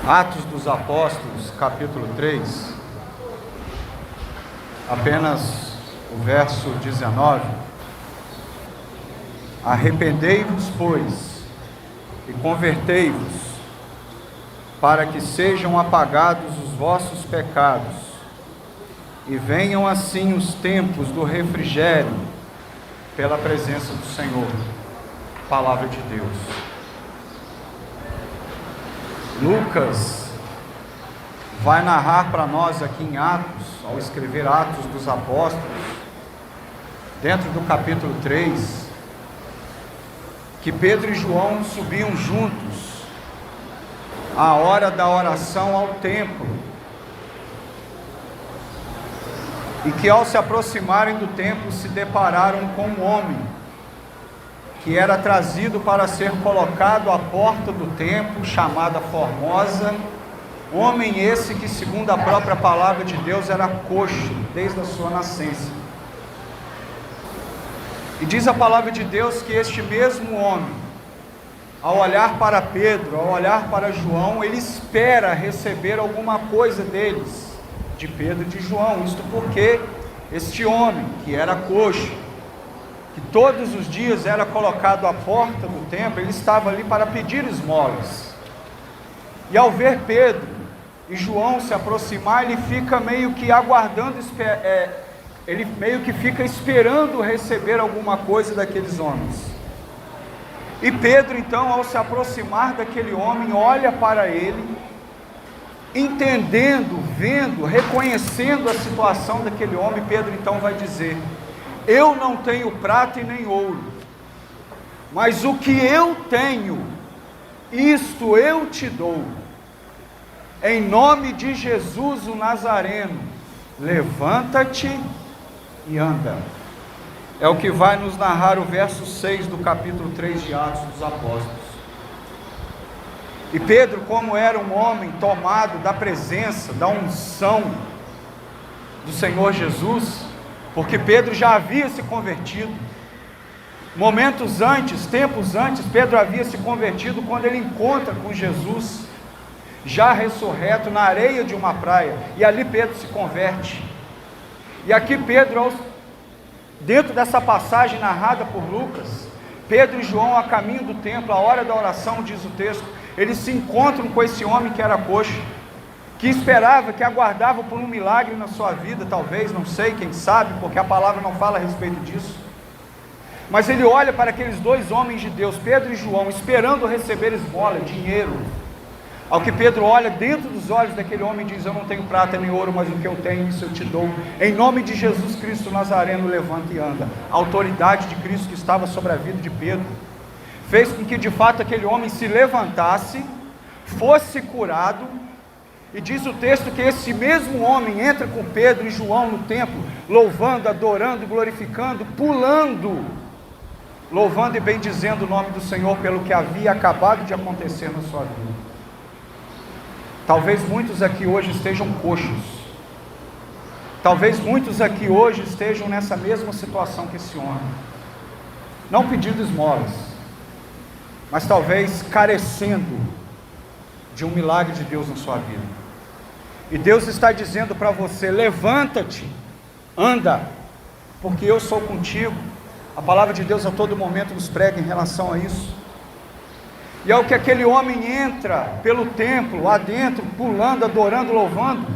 Atos dos Apóstolos, capítulo 3, apenas o verso 19. Arrependei-vos, pois, e convertei-vos, para que sejam apagados os vossos pecados, e venham assim os tempos do refrigério, pela presença do Senhor. Palavra de Deus. Lucas vai narrar para nós aqui em Atos, ao escrever Atos dos Apóstolos, dentro do capítulo 3, que Pedro e João subiam juntos à hora da oração ao templo, e que ao se aproximarem do templo se depararam com um homem que era trazido para ser colocado à porta do templo, chamada Formosa, homem esse que, segundo a própria palavra de Deus, era coxo desde a sua nascença. E diz a palavra de Deus que este mesmo homem, ao olhar para Pedro, ao olhar para João, ele espera receber alguma coisa deles, de Pedro e de João. Isto porque este homem, que era coxo, que todos os dias era colocado à porta do templo, ele estava ali para pedir esmolas. E ao ver Pedro e João se aproximar, ele fica meio que aguardando, ele meio que fica esperando receber alguma coisa daqueles homens. E Pedro então, ao se aproximar daquele homem, olha para ele, entendendo, vendo, reconhecendo a situação daquele homem. Pedro então vai dizer: eu não tenho prata e nem ouro, mas o que eu tenho, isto eu te dou. Em nome de Jesus o Nazareno, levanta-te e anda. É o que vai nos narrar o verso 6 do capítulo 3 de Atos dos Apóstolos. E Pedro, como era um homem tomado da presença, da unção do Senhor Jesus, porque Pedro já havia se convertido, momentos antes, tempos antes, Pedro havia se convertido quando ele encontra com Jesus, já ressurreto na areia de uma praia, e ali Pedro se converte. E aqui Pedro, dentro dessa passagem narrada por Lucas, Pedro e João a caminho do templo, a hora da oração, diz o texto, eles se encontram com esse homem que era coxo, que esperava, que aguardava por um milagre na sua vida, talvez, não sei, quem sabe, porque a palavra não fala a respeito disso. Mas ele olha para aqueles dois homens de Deus, Pedro e João, esperando receber esmola, dinheiro. Ao que Pedro olha dentro dos olhos daquele homem e diz: eu não tenho prata nem ouro, mas o que eu tenho, isso eu te dou. Em nome de Jesus Cristo Nazareno, levanta e anda. A autoridade de Cristo que estava sobre a vida de Pedro fez com que de fato aquele homem se levantasse, fosse curado. E diz o texto que esse mesmo homem entra com Pedro e João no templo, louvando, adorando, glorificando, pulando, louvando e bendizendo o nome do Senhor pelo que havia acabado de acontecer na sua vida. Talvez muitos aqui hoje estejam coxos, talvez muitos aqui hoje estejam nessa mesma situação que esse homem, não pedindo esmolas, mas talvez carecendo de um milagre de Deus na sua vida. E Deus está dizendo para você: levanta-te, anda, porque eu sou contigo. A palavra de Deus a todo momento nos prega em relação a isso. E ao que aquele homem entra pelo templo, lá dentro, pulando, adorando, louvando,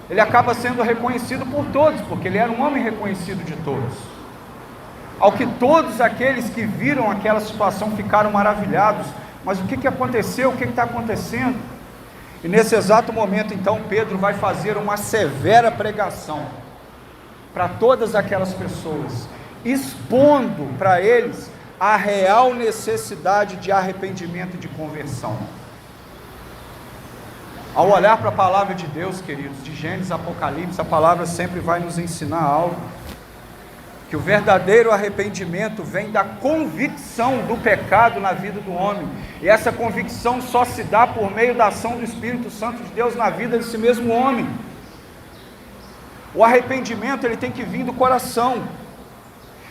ele acaba sendo reconhecido por todos, porque ele era um homem reconhecido de todos. Ao que todos aqueles que viram aquela situação ficaram maravilhados. Mas o que aconteceu? O que está acontecendo? E nesse exato momento então Pedro vai fazer uma severa pregação para todas aquelas pessoas, expondo para eles a real necessidade de arrependimento e de conversão. Ao olhar para a palavra de Deus, queridos, de Gênesis, Apocalipse, a palavra sempre vai nos ensinar algo, que o verdadeiro arrependimento vem da convicção do pecado na vida do homem, e essa convicção só se dá por meio da ação do Espírito Santo de Deus na vida desse mesmo homem. O arrependimento, ele tem que vir do coração,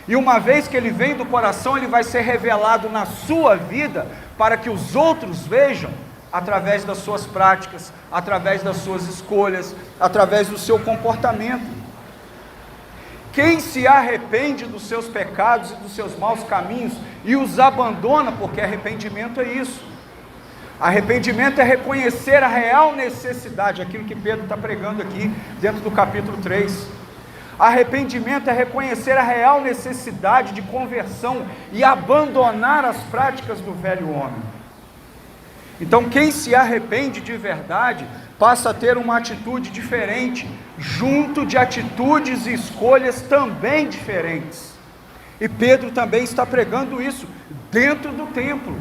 e uma vez que ele vem do coração, ele vai ser revelado na sua vida, para que os outros vejam através das suas práticas, através das suas escolhas, através do seu comportamento. Quem se arrepende dos seus pecados e dos seus maus caminhos e os abandona, porque arrependimento é isso. Arrependimento é reconhecer a real necessidade, aquilo que Pedro está pregando aqui dentro do capítulo 3. Arrependimento é reconhecer a real necessidade de conversão e abandonar as práticas do velho homem. Então, quem se arrepende de verdade passa a ter uma atitude diferente, junto de atitudes e escolhas também diferentes. E Pedro também está pregando isso dentro do templo.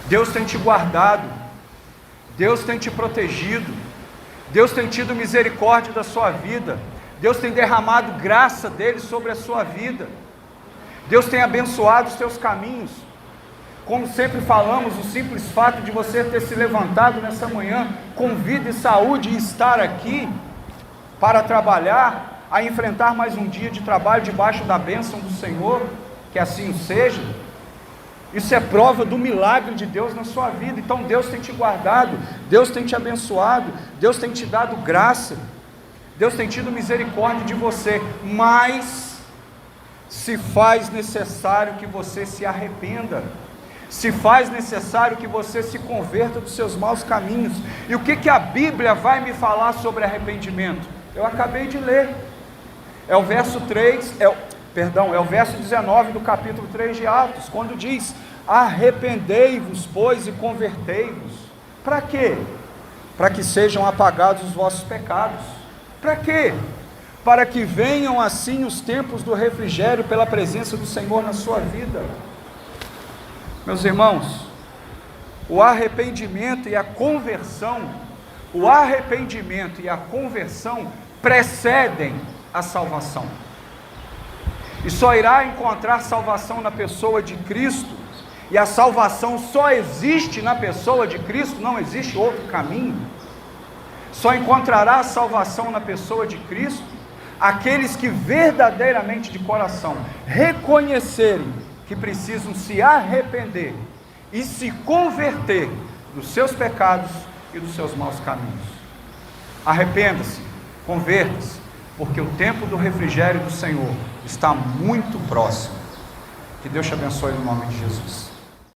Deus tem te guardado, Deus tem te protegido, Deus tem tido misericórdia da sua vida, Deus tem derramado graça dele sobre a sua vida, Deus tem abençoado os teus caminhos. Como sempre falamos, o simples fato de você ter se levantado nessa manhã com vida e saúde e estar aqui para trabalhar, a enfrentar mais um dia de trabalho debaixo da bênção do Senhor, que assim seja, isso é prova do milagre de Deus na sua vida. Então Deus tem te guardado, Deus tem te abençoado, Deus tem te dado graça, Deus tem tido misericórdia de você, mas se faz necessário que você se arrependa, se faz necessário que você se converta dos seus maus caminhos. E o que a Bíblia vai me falar sobre arrependimento? Eu acabei de ler, é o verso 19 do capítulo 3 de Atos, quando diz: arrependei-vos, pois, e convertei-vos. Para quê? Para que sejam apagados os vossos pecados. Para quê? Para que venham assim os tempos do refrigério pela presença do Senhor na sua vida. Meus irmãos, o arrependimento e a conversão precedem a salvação. E só irá encontrar salvação na pessoa de Cristo, e a salvação só existe na pessoa de Cristo, não existe outro caminho. Só encontrará a salvação na pessoa de Cristo aqueles que verdadeiramente de coração reconhecerem que precisam se arrepender e se converter dos seus pecados e dos seus maus caminhos. Arrependa-se, converta-se, porque o tempo do refrigério do Senhor está muito próximo. Que Deus te abençoe no nome de Jesus.